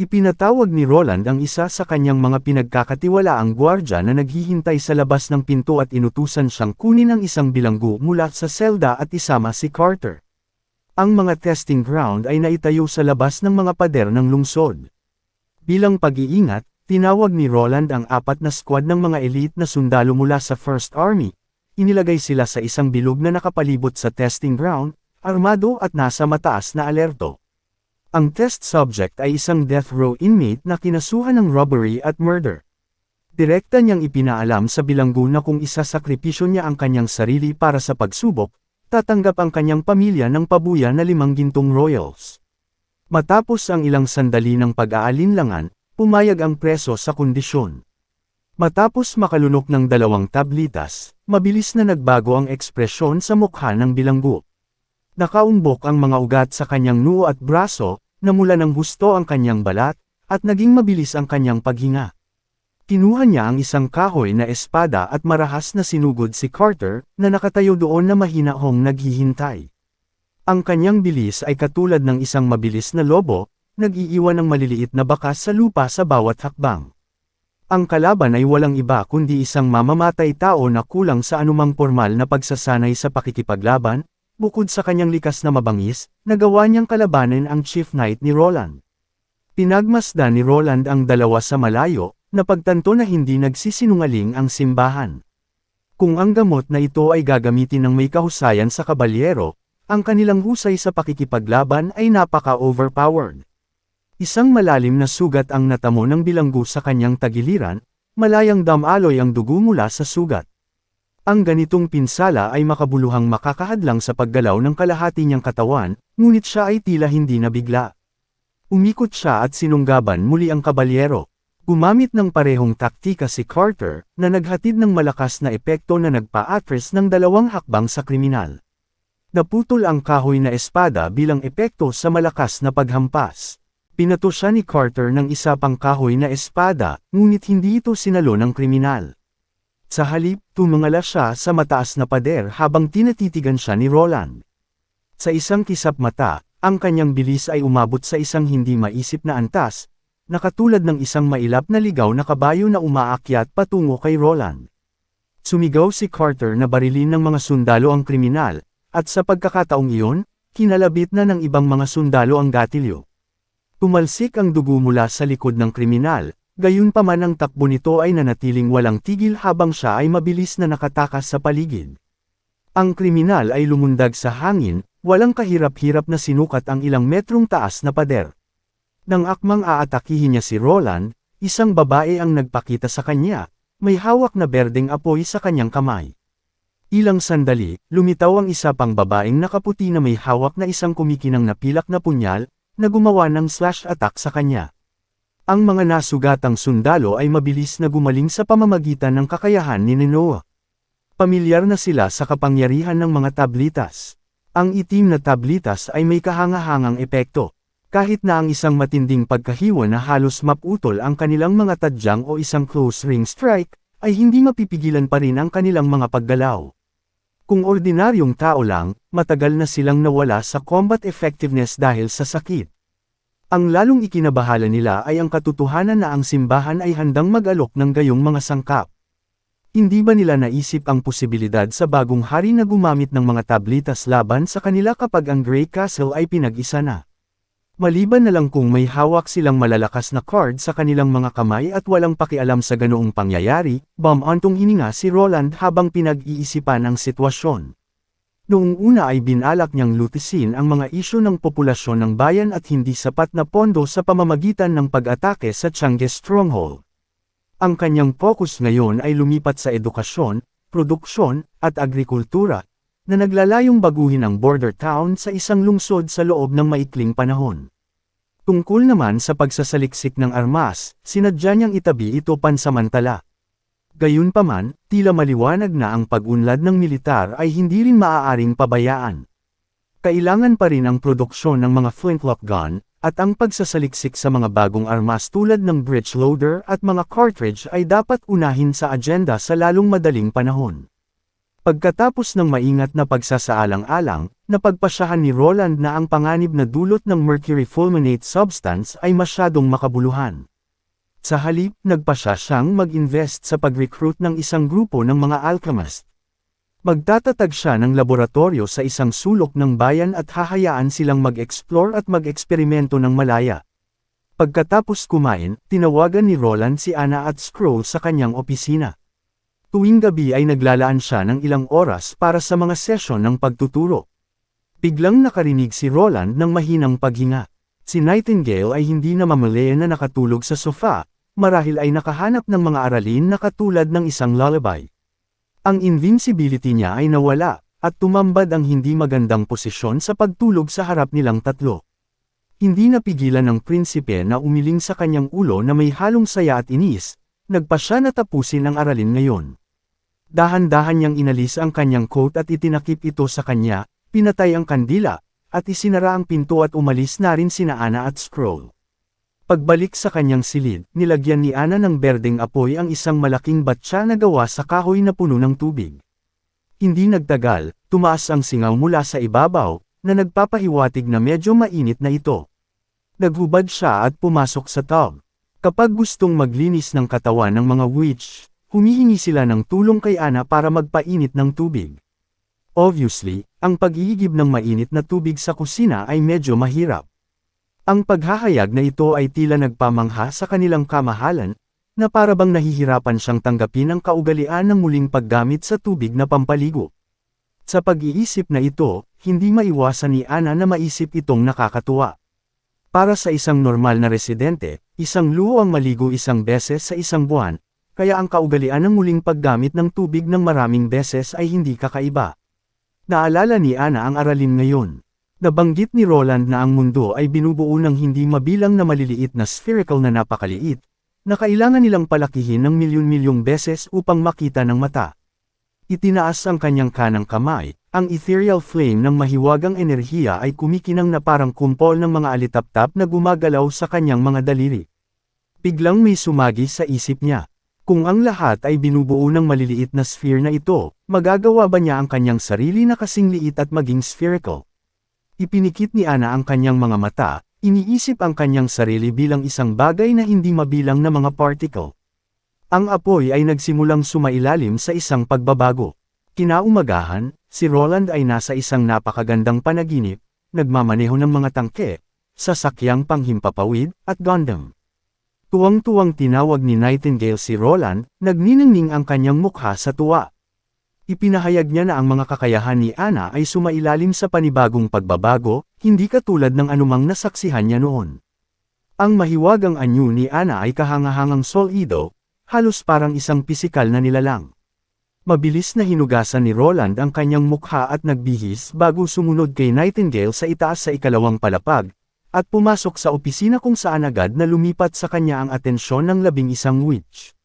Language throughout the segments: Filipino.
Ipinatawag ni Roland ang isa sa kanyang mga pinagkakatiwalaang gwardya na naghihintay sa labas ng pinto at inutusan siyang kunin ang isang bilanggo mula sa selda at isama si Carter. Ang mga testing ground ay naitayo sa labas ng mga pader ng lungsod. Bilang pag-iingat, tinawag ni Roland ang 4 na squad ng mga elite na sundalo mula sa First Army. Inilagay sila sa isang bilog na nakapalibot sa testing ground, armado at nasa mataas na alerto. Ang test subject ay isang death row inmate na kinasuhan ng robbery at murder. Direkta niyang ipinaalam sa bilanggo na kung isasakripisyo niya ang kanyang sarili para sa pagsubok, tatanggap ang kanyang pamilya ng pabuya na 5 gintong royals. Matapos ang ilang sandali ng pag-aalinlangan, pumayag ang preso sa kondisyon. Matapos makalunok ng 2 tablitas, mabilis na nagbago ang ekspresyon sa mukha ng bilanggo. Nakaumbok ang mga ugat sa kanyang noo at braso, namula ng husto ang kanyang balat, at naging mabilis ang kanyang paghinga. Kinuha niya ang isang kahoy na espada at marahas na sinugod si Carter, na nakatayo doon na mahinahong naghihintay. Ang kanyang bilis ay katulad ng isang mabilis na lobo, nag-iiwan ng maliliit na bakas sa lupa sa bawat hakbang. Ang kalaban ay walang iba kundi isang mamamatay tao na kulang sa anumang formal na pagsasanay sa pakikipaglaban. Bukod sa kanyang likas na mabangis, nagawa niyang kalabanin ang Chief Knight ni Roland. Pinagmasdan ni Roland ang dalawa sa malayo, napagtanto na hindi nagsisinungaling ang simbahan. Kung ang gamot na ito ay gagamitin ng may kahusayan sa kabalyero, ang kanilang husay sa pakikipaglaban ay napaka-overpowered. Isang malalim na sugat ang natamo ng bilanggo sa kanyang tagiliran, malayang damaloy ang dugo mula sa sugat. Ang ganitong pinsala ay makabuluhang makakahadlang sa paggalaw ng kalahati niyang katawan, ngunit siya ay tila hindi nabigla. Umikot siya at sinunggaban muli ang kabalyero. Gumamit ng parehong taktika si Carter, na naghatid ng malakas na epekto na nagpa-atras ng 2 hakbang sa kriminal. Naputol ang kahoy na espada bilang epekto sa malakas na paghampas. Pinato siya ni Carter ng isa pang kahoy na espada, ngunit hindi ito sinalo ng kriminal. Sa halip, tumungala siya sa mataas na pader habang tinatitigan siya ni Roland. Sa isang kisap mata, ang kanyang bilis ay umabot sa isang hindi maisip na antas, na katulad ng isang mailap na ligaw na kabayo na umaakyat patungo kay Roland. Sumigaw si Carter na barilin ng mga sundalo ang kriminal, at sa pagkakataong iyon, kinalabit na ng ibang mga sundalo ang gatilyo. Tumalsik ang dugo mula sa likod ng kriminal. Gayunpaman ang takbo nito ay nanatiling walang tigil habang siya ay mabilis na nakatakas sa paligid. Ang kriminal ay lumundag sa hangin, walang kahirap-hirap na sinukat ang ilang metrong taas na pader. Nang akmang aatakihin niya si Roland, isang babae ang nagpakita sa kanya, may hawak na berdeng apoy sa kanyang kamay. Ilang sandali, lumitaw ang isa pang babaeng nakaputi na may hawak na isang kumikinang na pilak na punyal, na gumawa ng slash attack sa kanya. Ang mga nasugatang sundalo ay mabilis na gumaling sa pamamagitan ng kakayahan ni Noah. Pamilyar na sila sa kapangyarihan ng mga tablitas. Ang itim na tablitas ay may kahangahangang epekto. Kahit na ang isang matinding pagkahiwa na halos maputol ang kanilang mga tadyang o isang close ring strike, ay hindi mapipigilan pa rin ang kanilang mga paggalaw. Kung ordinaryong tao lang, matagal na silang nawala sa combat effectiveness dahil sa sakit. Ang lalong ikinabahala nila ay ang katotohanan na ang simbahan ay handang mag-alok ng gayong mga sangkap. Hindi ba nila naisip ang posibilidad sa bagong hari na gumamit ng mga tablitas laban sa kanila kapag ang Grey Castle ay pinag-isa na? Maliban na lang kung may hawak silang malalakas na card sa kanilang mga kamay at walang pakialam sa ganoong pangyayari, bamantong hininga si Roland habang pinag-iisipan ang sitwasyon. Noong una ay binalak niyang lutisin ang mga isyu ng populasyon ng bayan at hindi sapat na pondo sa pamamagitan ng pag-atake sa Changi Stronghold. Ang kanyang focus ngayon ay lumipat sa edukasyon, produksyon, at agrikultura, na naglalayong baguhin ang border town sa isang lungsod sa loob ng maikling panahon. Tungkol naman sa pagsasaliksik ng armas, sinadya niyang itabi ito pansamantala. Gayunpaman, tila maliwanag na ang pag-unlad ng militar ay hindi rin maaaring pabayaan. Kailangan pa rin ang produksyon ng mga flintlock gun, at ang pagsasaliksik sa mga bagong armas tulad ng breech loader at mga cartridge ay dapat unahin sa agenda sa lalong madaling panahon. Pagkatapos ng maingat na pagsasaalang-alang, Napagpasyahan ni Roland na ang panganib na dulot ng mercury fulminate substance ay masyadong makabuluhan. Sa halip, nagpasya siyang mag-invest sa pag-recruit ng isang grupo ng mga alchemist. Magtatatag siya ng laboratorio sa isang sulok ng bayan at hahayaan silang mag-explore at mag-eksperimento ng malaya. Pagkatapos kumain, tinawagan ni Roland si Anna at Scroll sa kanyang opisina. Tuwing gabi ay naglalaan siya ng ilang oras para sa mga sesyon ng pagtuturo. Biglang nakarinig si Roland ng mahinang paghinga. Si Nightingale ay hindi na mamalayan na nakatulog sa sofa, marahil ay nakahanap ng mga aralin na katulad ng isang lullaby. Ang invincibility niya ay nawala, at tumambad ang hindi magandang posisyon sa pagtulog sa harap nilang tatlo. Hindi napigilan ng prinsipe na umiling sa kanyang ulo na may halong saya at inis, nagpa siya na tapusin ang aralin ngayon. Dahan-dahan niyang inalis ang kanyang coat at itinakip ito sa kanya, pinatay ang kandila, at isinara ang pinto at umalis na rin sina Anna at Scroll. Pagbalik sa kanyang silid, nilagyan ni Anna ng berdeng apoy ang isang malaking batya na gawa sa kahoy na puno ng tubig. Hindi nagtagal, tumaas ang singaw mula sa ibabaw, na nagpapahiwatig na medyo mainit na ito. Naghubad siya at pumasok sa tub. Kapag gustong maglinis ng katawan ng mga witch, humihingi sila ng tulong kay Anna para magpainit ng tubig. Obviously, ang pag-iigib ng mainit na tubig sa kusina ay medyo mahirap. Ang paghahayag na ito ay tila nagpamangha sa kanilang kamahalan, na parabang nahihirapan siyang tanggapin ang kaugalian ng muling paggamit sa tubig na pampaligo. Sa pag-iisip na ito, hindi maiwasan ni Anna na maisip itong nakakatuwa. Para sa isang normal na residente, isang luho ang maligo isang beses sa isang buwan, kaya ang kaugalian ng muling paggamit ng tubig ng maraming beses ay hindi kakaiba. Naalala ni Anna ang aralin ngayon. Nabanggit ni Roland na ang mundo ay binubuo ng hindi mabilang na maliliit na spherical na napakaliit, na kailangan nilang palakihin ng milyon-milyong beses upang makita ng mata. Itinaas ang kanyang kanang kamay, ang ethereal flame ng mahiwagang enerhiya ay kumikinang na parang kumpol ng mga alitaptap na gumagalaw sa kanyang mga daliri. Biglang may sumagi sa isip niya. Kung ang lahat ay binubuo ng maliliit na sphere na ito, magagawa ba niya ang kanyang sarili na kasing liit at maging spherical? Ipinikit ni Anna ang kanyang mga mata, iniisip ang kanyang sarili bilang isang bagay na hindi mabilang na mga particle. Ang apoy ay nagsimulang sumailalim sa isang pagbabago. Kinaumagahan, si Roland ay nasa isang napakagandang panaginip, nagmamaneho ng mga tangke, sasakyang panghimpapawid, at Gundam. Tuwang-tuwang tinawag ni Nightingale si Roland, nagniningning ang kanyang mukha sa tuwa. Ipinahayag niya na ang mga kakayahan ni Anna ay sumailalim sa panibagong pagbabago, hindi katulad ng anumang nasaksihan niya noon. Ang mahiwagang anyo ni Anna ay kahangahangang solido, halos parang isang pisikal na nilalang. Mabilis na hinugasan ni Roland ang kanyang mukha at nagbihis bago sumunod kay Nightingale sa itaas sa ikalawang palapag, at pumasok sa opisina kung saan agad na lumipat sa kanya ang atensyon ng 11 witch.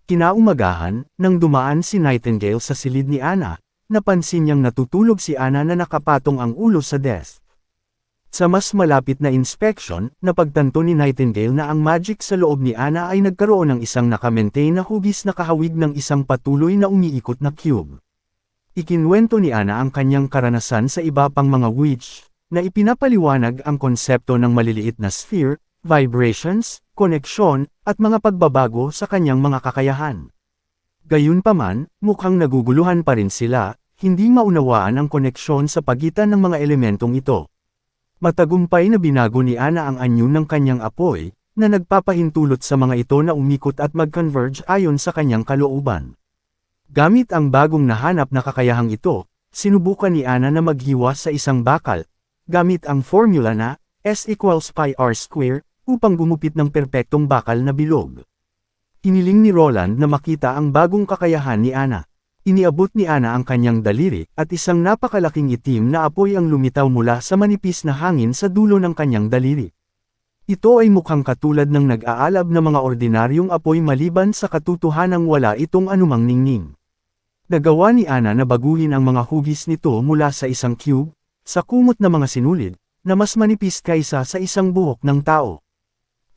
Kinaumagahan, nang dumaan si Nightingale sa silid ni Anna, napansin niyang natutulog si Anna na nakapatong ang ulo sa desk. Sa mas malapit na inspeksyon, napagtanto ni Nightingale na ang magic sa loob ni Anna ay nagkaroon ng isang naka-maintain na hugis na kahawig ng isang patuloy na umiikot na cube. Ikinwento ni Anna ang kanyang karanasan sa iba pang mga witch, na ipinapaliwanag ang konsepto ng maliliit na sphere, vibrations, koneksyon, at mga pagbabago sa kanyang mga kakayahan. Gayunpaman, mukhang naguguluhan pa rin sila, hindi maunawaan ang koneksyon sa pagitan ng mga elementong ito. Matagumpay na binago ni Anna ang anyo ng kanyang apoy, na nagpapahintulot sa mga ito na umikot at mag-converge ayon sa kanyang kalooban. Gamit ang bagong nahanap na kakayahang ito, sinubukan ni Anna na maghiwa sa isang bakal, gamit ang formula na S=πr², upang gumupit ng perpektong bakal na bilog. Hiniling ni Roland na makita ang bagong kakayahan ni Anna. Iniabot ni Anna ang kanyang daliri, at isang napakalaking itim na apoy ang lumitaw mula sa manipis na hangin sa dulo ng kanyang daliri. Ito ay mukhang katulad ng nag-aalab na mga ordinaryong apoy maliban sa katotohanang wala itong anumang ningning. Nagawa ni Anna na baguhin ang mga hugis nito mula sa isang cube, sa kumot na mga sinulid, na mas manipis kaysa sa isang buhok ng tao.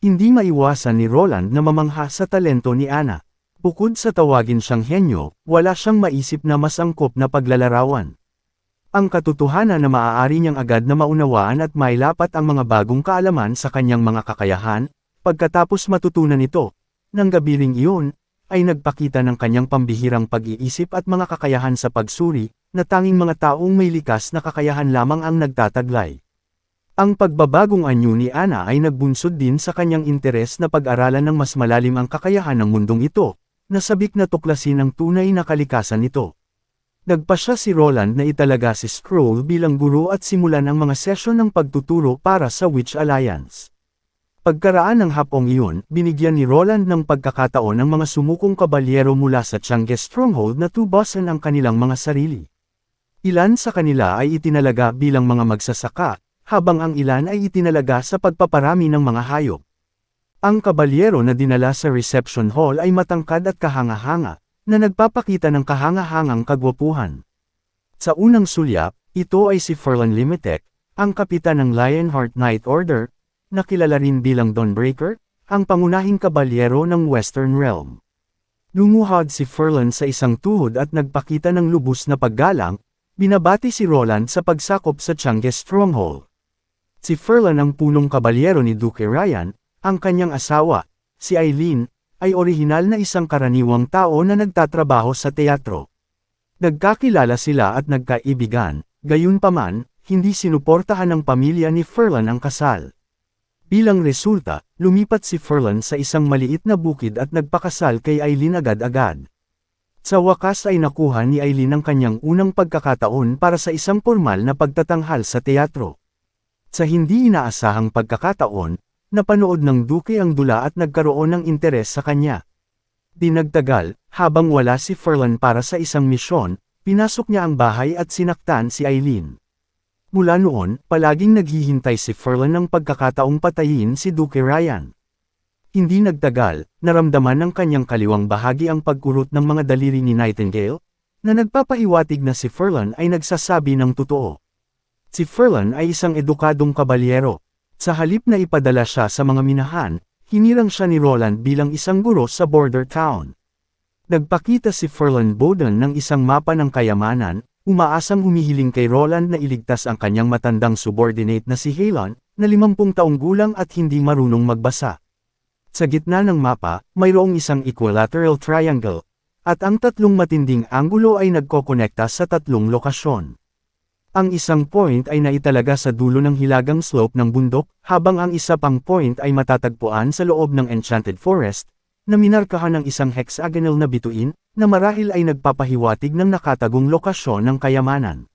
Hindi maiwasan ni Roland na mamangha sa talento ni Anna. Bukod sa tawagin siyang henyo, wala siyang maisip na mas angkop na paglalarawan. Ang katotohanan na maaari niyang agad na maunawaan at mailapat ang mga bagong kaalaman sa kanyang mga kakayahan, pagkatapos matutunan ito, nang gabi ring iyon, ay nagpakita ng kanyang pambihirang pag-iisip at mga kakayahan sa pagsuri, na tanging mga taong may likas na kakayahan lamang ang nagtataglay. Ang pagbabagong anyo ni Ana ay nagbunsod din sa kanyang interes na pag-aralan ng mas malalim ang kakayahan ng mundong ito, na sabik na tuklasin ang tunay na kalikasan nito. Nagpasya si Roland na italaga si Scroll bilang guro at simulan ang mga sesyon ng pagtuturo para sa Witch Alliance. Pagkaraan ng hapong iyon, binigyan ni Roland ng pagkakataon ng mga sumukong kabalyero mula sa Chang'e Stronghold na tubasan ang kanilang mga sarili. Ilan sa kanila ay itinalaga bilang mga magsasaka, habang ang ilan ay itinalaga sa pagpaparami ng mga hayop. Ang kabalyero na dinala sa reception hall ay matangkad at kahanga-hanga, na nagpapakita ng kahanga-hangang kagwapuhan. Sa unang sulyap, ito ay si Furlan Limitek, ang kapitan ng Lionheart Knight Order, na kilala rin bilang Dawnbreaker, ang pangunahing kabalyero ng Western Realm. Lumuhod si Furlan sa isang tuhod at nagpakita ng lubos na paggalang, binabati si Roland sa pagsakop sa Chang'e Stronghold. Si Furlan ang punong kabalyero ni Duke Ryan, ang kanyang asawa, si Eileen, ay orihinal na isang karaniwang tao na nagtatrabaho sa teatro. Nagkakilala sila at nagkaibigan, gayunpaman, hindi sinuportahan ng pamilya ni Furlan ang kasal. Bilang resulta, lumipat si Furlan sa isang maliit na bukid at nagpakasal kay Eileen agad-agad. Sa wakas ay nakuha ni Eileen ang kanyang unang pagkakataon para sa isang formal na pagtatanghal sa teatro. Sa hindi inaasahang pagkakataon, napanood ng Duke ang dula at nagkaroon ng interes sa kanya. Di nagtagal, habang wala si Furlan para sa isang misyon, pinasok niya ang bahay at sinaktan si Eileen. Mula noon, palaging naghihintay si Furlan ng pagkakataong patayin si Duke Ryan. Hindi nagtagal, naramdaman ng kanyang kaliwang bahagi ang pagkurot ng mga daliri ni Nightingale, na nagpapahiwatig na si Furlan ay nagsasabi ng totoo. Si Furlan ay isang edukadong kabalyero. Sa halip na ipadala siya sa mga minahan, hinirang siya ni Roland bilang isang guro sa border town. Nagpakita si Furlan Bowden ng isang mapa ng kayamanan, umaasang humihiling kay Roland na iligtas ang kanyang matandang subordinate na si Halon, na 50 taong gulang at hindi marunong magbasa. Sa gitna ng mapa, mayroong isang equilateral triangle, at ang tatlong matinding anggulo ay nagkokonekta sa tatlong lokasyon. Ang isang point ay naitalaga sa dulo ng hilagang slope ng bundok, habang ang isa pang point ay matatagpuan sa loob ng Enchanted Forest, na minarkahan ng isang hexagonal na bituin, na marahil ay nagpapahiwatig ng nakatagong lokasyon ng kayamanan.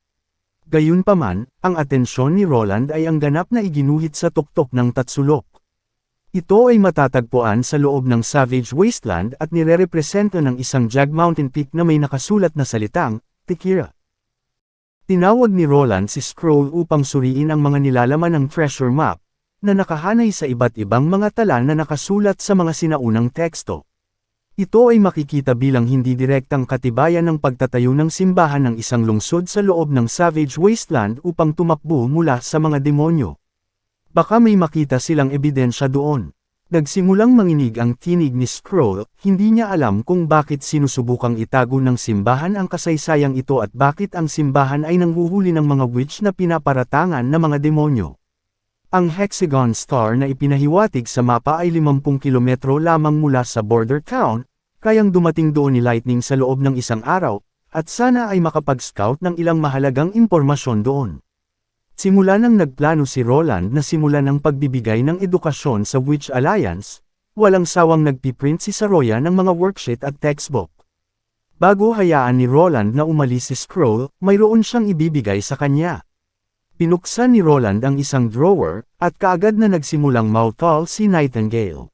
Gayunpaman, ang atensyon ni Roland ay ang ganap na iginuhit sa tuktok ng Tatsulok. Ito ay matatagpuan sa loob ng Savage Wasteland at nirerepresenta ng isang Jag Mountain Peak na may nakasulat na salitang, Tikira. Tinawag ni Roland si Scroll upang suriin ang mga nilalaman ng treasure map, na nakahanay sa iba't ibang mga tala na nakasulat sa mga sinaunang teksto. Ito ay makikita bilang hindi direktang katibayan ng pagtatayo ng simbahan ng isang lungsod sa loob ng Savage Wasteland upang tumakbo mula sa mga demonyo. Baka may makita silang ebidensya doon. Nagsimulang manginig ang tinig ni Scroll, hindi niya alam kung bakit sinusubukang itago ng simbahan ang kasaysayang ito at bakit ang simbahan ay nanghuhuli ng mga witch na pinaparatangan na mga demonyo. Ang hexagon star na ipinahiwatig sa mapa ay 50 kilometro lamang mula sa border town, kayang dumating doon ni Lightning sa loob ng isang araw, at sana ay makapag-scout ng ilang mahalagang impormasyon doon. Simula nang nagplano si Roland na simulan ang pagbibigay ng edukasyon sa Witch Alliance, walang sawang nagpiprint si Saroya ng mga worksheet at textbook. Bago hayaan ni Roland na umalis si Scroll, mayroon siyang ibibigay sa kanya. Pinuksan ni Roland ang isang drawer, at kaagad na nagsimulang mautol si Nightingale.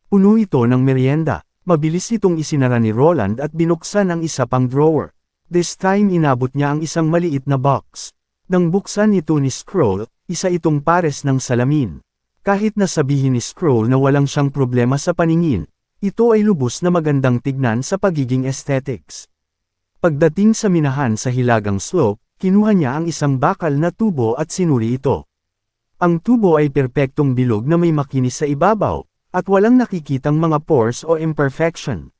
Puno ito ng merienda. Mabilis itong isinara ni Roland at binuksan ang isa pang drawer. This time inabot niya ang isang maliit na box. Nang buksan ito ni Scroll, isa itong pares ng salamin. Kahit na sabihin ni Scroll na walang siyang problema sa paningin, ito ay lubos na magandang tignan sa pagiging aesthetics. Pagdating sa minahan sa hilagang slope, kinuha niya ang isang bakal na tubo at sinuri ito. Ang tubo ay perpektong bilog na may makinis sa ibabaw, at walang nakikitang mga pores o imperfection.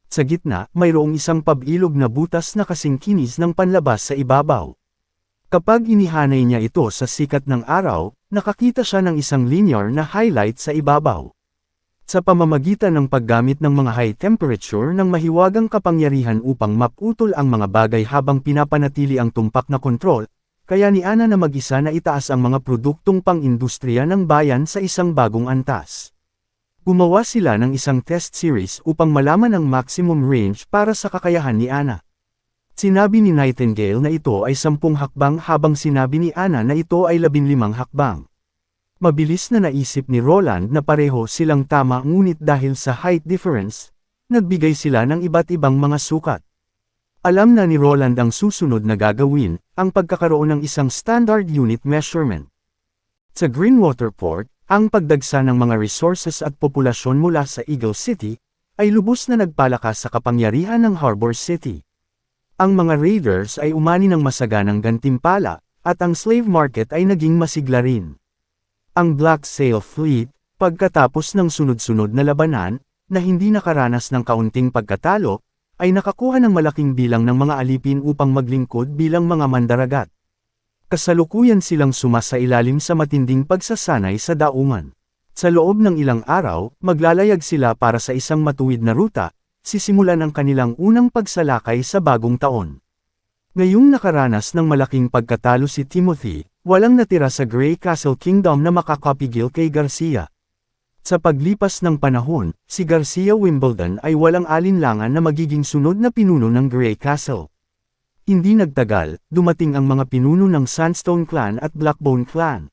Sa gitna, mayroong isang pabilog na butas na kasing kinis ng panlabas sa ibabaw. Kapag inihanay niya ito sa sikat ng araw, nakakita siya ng isang linear na highlight sa ibabaw. Sa pamamagitan ng paggamit ng mga high temperature ng mahiwagang kapangyarihan upang maputol ang mga bagay habang pinapanatili ang tumpak na kontrol, kaya ni Ana na mag-isa na itaas ang mga produktong pang-industriya ng bayan sa isang bagong antas. Gumawa sila ng isang test series upang malaman ang maximum range para sa kakayahan ni Ana. Sinabi ni Nightingale na ito ay 10 hakbang habang sinabi ni Ana na ito ay 15 hakbang. Mabilis na naisip ni Roland na pareho silang tama ngunit dahil sa height difference, nagbigay sila ng iba't ibang mga sukat. Alam na ni Roland ang susunod na gagawin, ang pagkakaroon ng isang standard unit measurement. Sa Greenwater Port, ang pagdagsa ng mga resources at populasyon mula sa Eagle City, ay lubos na nagpalakas sa kapangyarihan ng Harbor City. Ang mga raiders ay umani ng masaganang gantimpala, at ang slave market ay naging masigla rin. Ang Black Sail Fleet, pagkatapos ng sunod-sunod na labanan, na hindi nakaranas ng kaunting pagkatalo, ay nakakuha ng malaking bilang ng mga alipin upang maglingkod bilang mga mandaragat. Kasalukuyan silang sumasailalim sa matinding pagsasanay sa daungan. Sa loob ng ilang araw, maglalayag sila para sa isang matuwid na ruta, sisimulan ang kanilang unang pagsalakay sa bagong taon. Ngayong nakaranas ng malaking pagkatalo si Timothy, walang natira sa Grey Castle Kingdom na makakapigil kay Garcia. Sa paglipas ng panahon, si Garcia Wimbledon ay walang alinlangan na magiging sunod na pinuno ng Grey Castle. Hindi nagtagal, dumating ang mga pinuno ng Sandstone Clan at Blackbone Clan.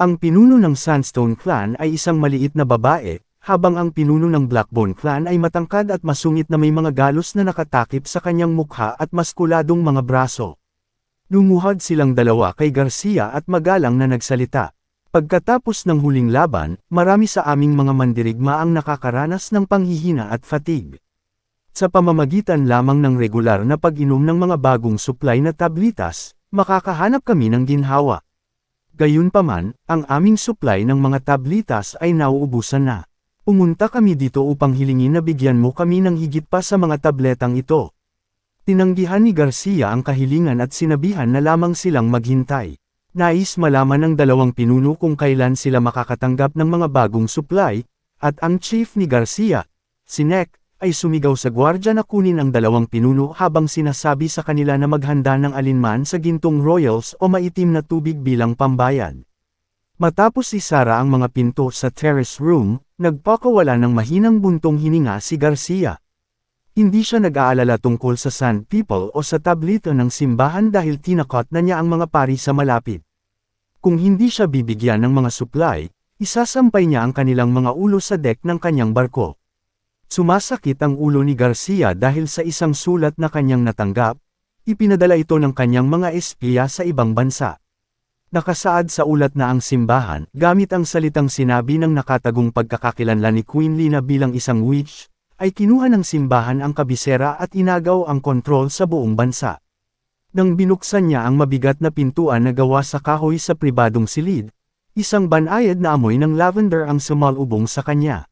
Ang pinuno ng Sandstone Clan ay isang maliit na babae, habang ang pinuno ng Blackbone Clan ay matangkad at masungit na may mga galos na nakatakip sa kanyang mukha at maskuladong mga braso. Lumuhad silang dalawa kay Garcia at magalang na nagsalita. Pagkatapos ng huling laban, marami sa aming mga mandirigma ang nakakaranas ng panghihina at fatigue. Sa pamamagitan lamang ng regular na pag-inom ng mga bagong supply na tablitas, makakahanap kami ng ginhawa. Gayunpaman, ang aming supply ng mga tablitas ay nauubusan na. Pumunta kami dito upang hilingin na bigyan mo kami ng higit pa sa mga tabletang ito. Tinanggihan ni Garcia ang kahilingan at sinabihan na lamang silang maghintay. Nais malaman ng dalawang pinuno kung kailan sila makakatanggap ng mga bagong supply, at ang chief ni Garcia, si Nick, ay sumigaw sa gwardya na kunin ang dalawang pinuno habang sinasabi sa kanila na maghanda ng alinman sa gintong royals o maitim na tubig bilang pambayad. Matapos isara ang mga pinto sa terrace room, nagpakawala ng mahinang buntong hininga si Garcia. Hindi siya nag-aalala tungkol sa Sand People o sa tablito ng simbahan dahil tinakot na niya ang mga pari sa malapit. Kung hindi siya bibigyan ng mga supply, isasampay niya ang kanilang mga ulo sa deck ng kanyang barko. Sumasakit ang ulo ni Garcia dahil sa isang sulat na kanyang natanggap, ipinadala ito ng kanyang mga espiya sa ibang bansa. Nakasaad sa ulat na ang simbahan, gamit ang salitang sinabi ng nakatagong pagkakakilanlan ni Queen Lina bilang isang witch, ay kinuha ng simbahan ang kabisera at inagaw ang kontrol sa buong bansa. Nang binuksan niya ang mabigat na pintuan na gawa sa kahoy sa pribadong silid, isang banayad na amoy ng lavender ang sumalubong sa kanya.